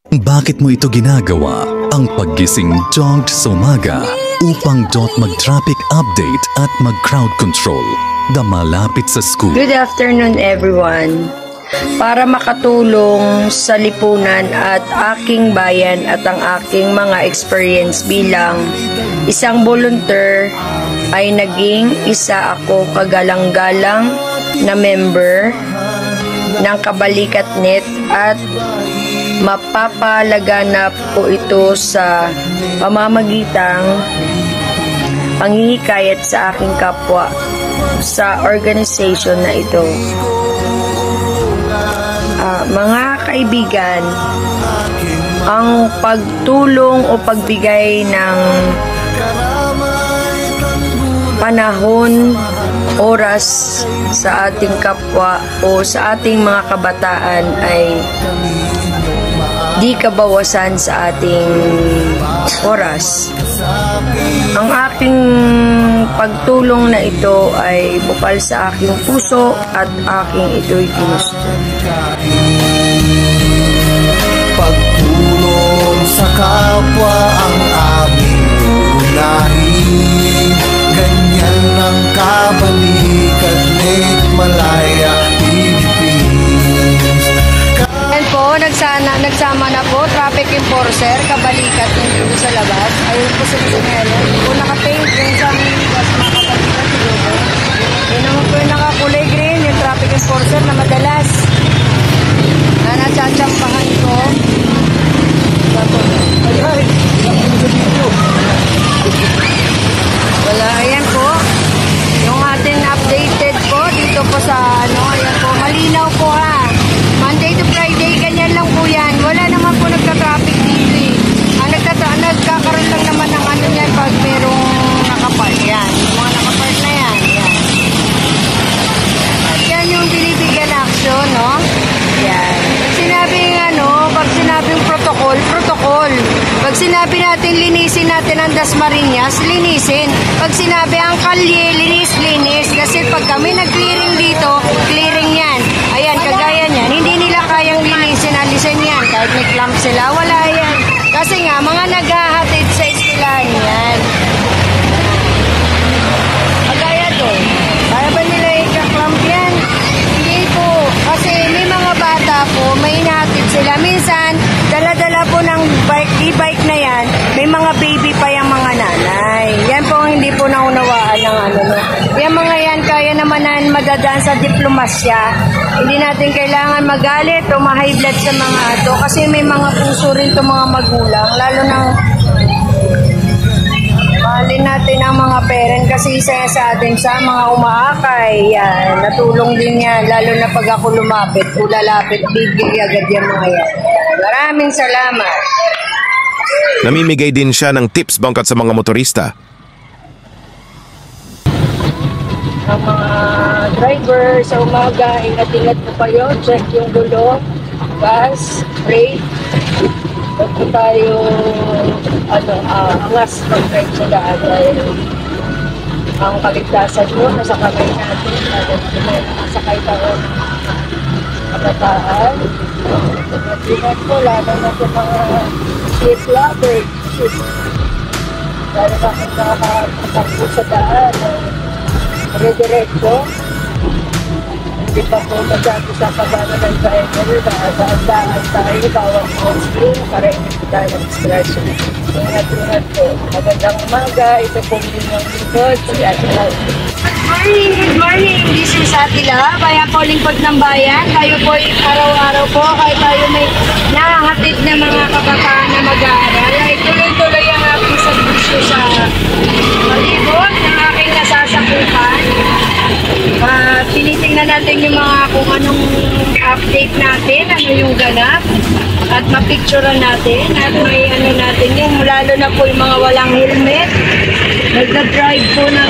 Bakit mo ito ginagawa? Ang paggising jogged sa umaga upang mag-traffic update at mag-crowd control na malapit sa school. Good afternoon everyone. Para makatulong sa lipunan at aking bayan at ang aking mga experience bilang isang volunteer ay naging isa ako kagalang-galang na member ng Kabalikat.net at mapapalaganap po ito sa pamamagitang panghihikayat sa aking kapwa sa organization na ito. Mga kaibigan, ang pagtulong o pagbigay ng panahon, oras sa ating kapwa o sa ating mga kabataan ay di kabawasan sa ating oras. Ang aking pagtulong na ito ay bukal sa aking puso at aking ito'y ginusto. Pagtulong sa kapwa ang aming unahin. Ganyan ang Kabalikat.net Malaya Philippines. Yan po, nagsama na po, traffic enforcer, Kabalikat dito sa labas. Ayun po sa Misinero. Kung naka-paint yung sa mga kapalikat siguro. Yun naman po yung nakakulay green, yung traffic enforcer na madalas na natsatsampahan ko. Wala, ayan po. Yung ating updated po dito po sa ayan po, malinaw po ha. Monday to Friday, ganyan lang po yan. Wala naman po nagka-traffic dito eh. Nagkakaroon lang naman ng yan pag merong nakapark yan. Yung mga nakapark na yan. Yan. At yan yung binibigyan action, no? Yan. Pag sinabing protocol. Pag sinabi natin linisin natin ang Dasmariñas, linisin. Pag sinabi ang kalye, linis. Kasi pag kami nag-clearing dito, clearing yan. Ayan, kagaya niyan. Hindi nila kayang linisin, alisin yan. Kahit may clamp sila, wala yan. Kasi nga, mga naghahatid sa istilahan yan. Kagaya doon. Kaya ba nila i-clamp yan? Hindi po. Kasi may mga bata po, may inahatid sila. Minsan, dala-dala po ng e-bike na yan, may mga baby pa yung mga nanay. Yan po ang hindi po naunawaan ng Yung mga yan, kaya naman na madadaan sa diplomasya. Hindi natin kailangan magalit o ma-high blood sa mga ato kasi may mga puso rin itong mga magulang, lalo ng mahalin natin ang mga parent kasi isa sa atin sa mga umaakay. Yan, natulong din yan, lalo na pag ako lumapit o lalapit, bibigay agad yung mga yan. Maraming salamat. Namimigay din siya ng tips bangkat sa mga motorista. Ang mga driver sa umaga, ingat-ingat po kayo, check yung gulong, gas, brake. Huwag po tayo angas mag-drive sa daan dahil ang kaligtasan mo nasa kamay natin, sakay tayo kabataan. Ingat po, lalo na sa mga street lovers. Lalo na kung nakakatakbo sa daan, dire-diretso. Hindi pa po masyado sa pagano ng driver, daan tayo, bawang on-screen, para hindi po tayo mag-discretion. Ingat-ingat po. Magandang umaga, ito po yung lingkod, si Ate Lau. Good morning! This is Ate Lau, Bayan po lingkod ng bayan. Tayo po araw-araw po, kahit tayo may nahahatid na mga kabataan na mag-aaral, ay tuloy-tuloy ang aking servisyo sa malibot ng aking nasasakupan. Tinitingnan natin yung mga kung anong update natin, ano yung ganap, at mapicturean natin, at may natin yung lalo na po yung mga walang helmet, nagda-drive po ng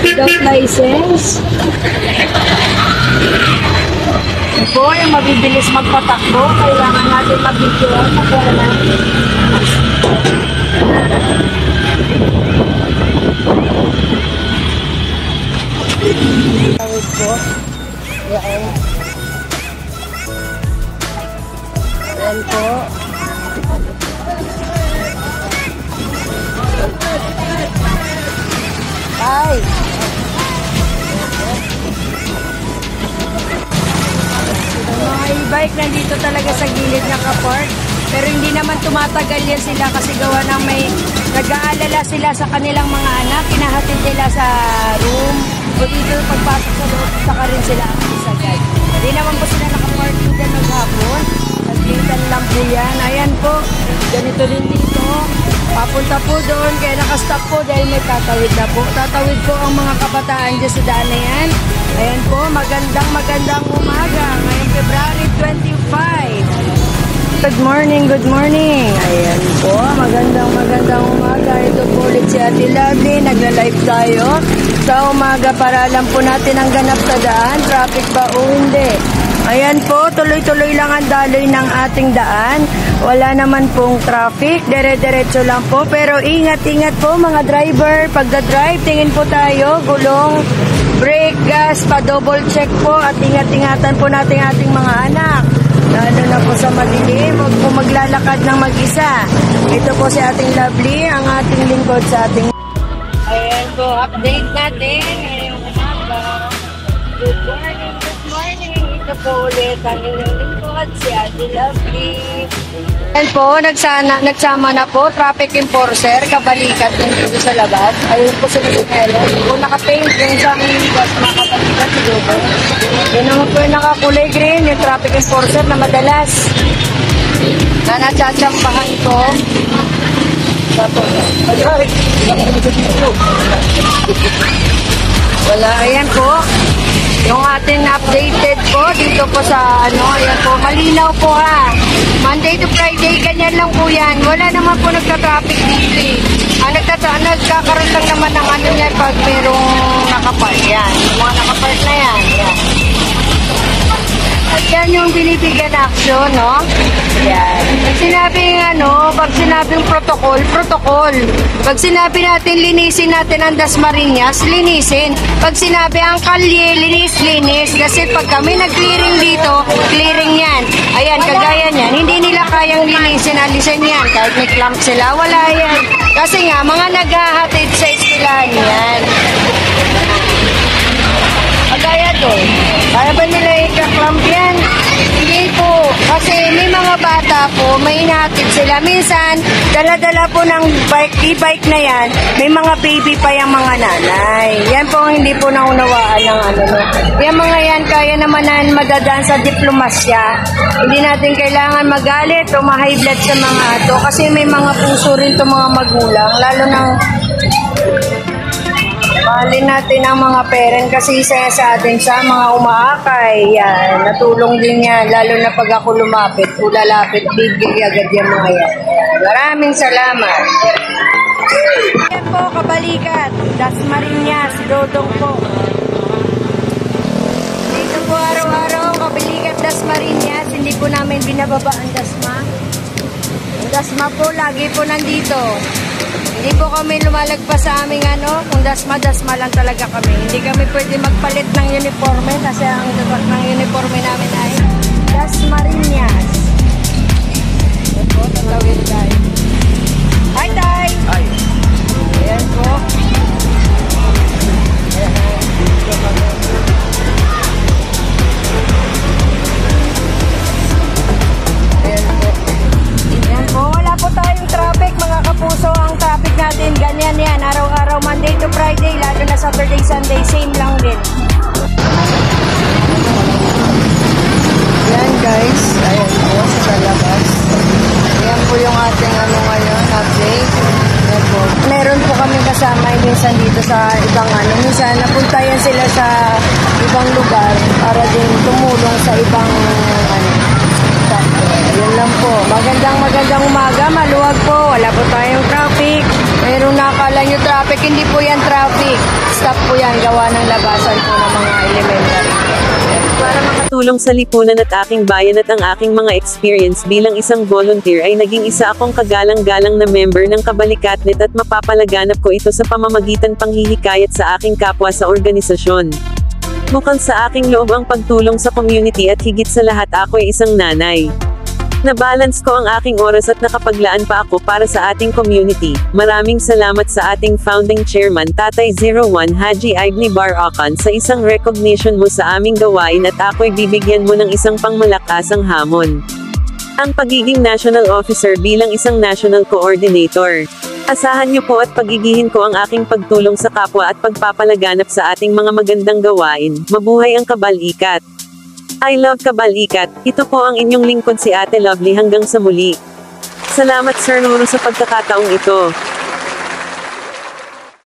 without license. Ito yung mabibilis magpatakbo, kailangan natin mapicturean na tawid po. Yan. Ayan po. Ay! Mga e-bike nandito talaga sa gilid naka-park. Pero hindi naman tumatagal yan sila kasi gawa ng may nag-aalala sila sa kanilang mga anak. Kinahatid nila sa room. O dito pagpasok sa loob, saka rin sila ang isagay. Hindi naman po sila naka-parking dyan maghapon. Nagbitan lang po yan. Ayan po. Ganito din dito. Papunta po doon. Kaya nakastop po dahil may tatawid na po. Tatawid po ang mga kabataan dyan sa daan na yan. Ayan po. Magandang umaga. Ngayong February 25. Good morning, good morning. Ayan po, magandang umaga. Ito po ulit si Ate Lovely. Nagla-live tayo sa umaga para alam po natin ang ganap sa daan. Traffic ba o hindi? Ayan po, tuloy-tuloy lang ang daloy ng ating daan. Wala naman pong traffic. Dire-diretso lang po. Pero ingat-ingat po mga driver. Pagda-drive, tingin po tayo. Gulong, brake, gas, pa-double check po. At ingat-ingatan po natin ating mga anak. Lalo na po sa madilim, huwag po maglalakad ng mag-isa. Ito po si ating Lovely, ang ating lingkod sa ating... Ayan po, update natin ngayong umaga. Good morning, good morning. Ito po ulit ang inyong lingkod, si ating Lovely. Ayan po, nagsama na po, traffic enforcer, kabalikat din dito sa labas. Ayun po si Lucinelo. Kung naka-paint yung sa aming bus, makabalikat si Lugo. Yun naman po yung nakakulay green, yung traffic enforcer na madalas na natsatsampahan ko. Wala, ayan po. Yung ating updated po, dito po sa ayan po, malinaw po ha. Monday to Friday, ganyan lang po yan. Wala naman po nagka-traffic dito eh. Nagkakaroon lang naman ng yan pag merong nakapark yan. Yung mga nakapark na yan. Yan. At yan yung binibigyan action, no? Yan. Pag sinabing protocol. Pag sinabi natin linisin natin ang Dasmariñas, linisin. Pag sinabi ang kalye, linis. Kasi pag kami nag-clearing dito, clearing yan. Ayan, kagaya niyan. Hindi nila kayang linisin, alisin yan. Kahit may clamp sila, wala yan. Kasi nga, mga naghahatid sa eskwelahan yan. Kagaya doon. Kaya ba nila i-clamp yan? Hindi po. Kasi may mga bata po, may inahatid sila. Minsan, dala-dala po ng e-bike na yan, may mga baby pa yung mga nanay. Yan po hindi po naunawaan ng Yung mga yan, kaya naman na madadaan sa diplomasya. Hindi natin kailangan magalit o ma-high blood sa mga ato. Kasi may mga puso rin itong mga magulang. Lalo ng mahalin natin ang mga parent kasi isa sa atin sa mga umaakay. Yan, natulong din yan. Lalo na pag ako lumapit, lalapit, bibigay agad yung mga yan. Maraming salamat. Yan po, kabalikat. Dasmariñas, Dodong po. Dito po araw-araw, kabalikat Dasmariñas. Hindi po namin binababa ang Dasma. Ang Dasma po, lagi po nandito. Hindi po kami lumalagpas sa aming kung dasma lang talaga kami. Hindi kami pwede magpalit ng uniforme kasi ang dapat ng uniforme namin ay Dasmariñas. Ito po, tatawid tayo. Hi, Tay! Hi! Ayan po. Ayan po, wala po tayong traffic mga kapuso. Ang traffic natin, ganyan yan. Araw-araw, Monday to Friday, lalo na Saturday, Sunday, same lang din. Yan guys, ayan po sa labas. Yan po yung ating ngayon, update. Yan po. Meron po kami kasama minsan dito sa ibang minsan napuntayan sila sa ibang lugar para din tumulong sa ibang Yun lang po. Magandang umaga, maluwag po. Wala po tayong traffic. Mayroong nakakala nyo traffic, hindi po yan traffic. Stop po yan, gawa ng labasan po ng mga elementary. Para makatulong sa lipunan at aking bayan at ang aking mga experience bilang isang volunteer ay naging isa akong kagalang-galang na member ng Kabalikatnet at mapapalaganap ko ito sa pamamagitan panghihikayat sa aking kapwa sa organisasyon. Bukod sa aking loob ang pagtulong sa community at higit sa lahat ako'y isang nanay. Nabalance ko ang aking oras at nakapaglaan pa ako para sa ating community. Maraming salamat sa ating founding chairman Tatay 01 Haji Ibni Barakan sa isang recognition mo sa aming gawain at ako'y bibigyan mo ng isang pangmalakasang hamon. Ang pagiging national officer bilang isang national coordinator. Asahan niyo po at pagigihin ko ang aking pagtulong sa kapwa at pagpapalaganap sa ating mga magandang gawain. Mabuhay ang Kabal-Ikat! I love Kabal-Ikat. Ito po ang inyong lingkod si Ate Lovely hanggang sa muli. Salamat Sir Nuro sa pagkakataong ito.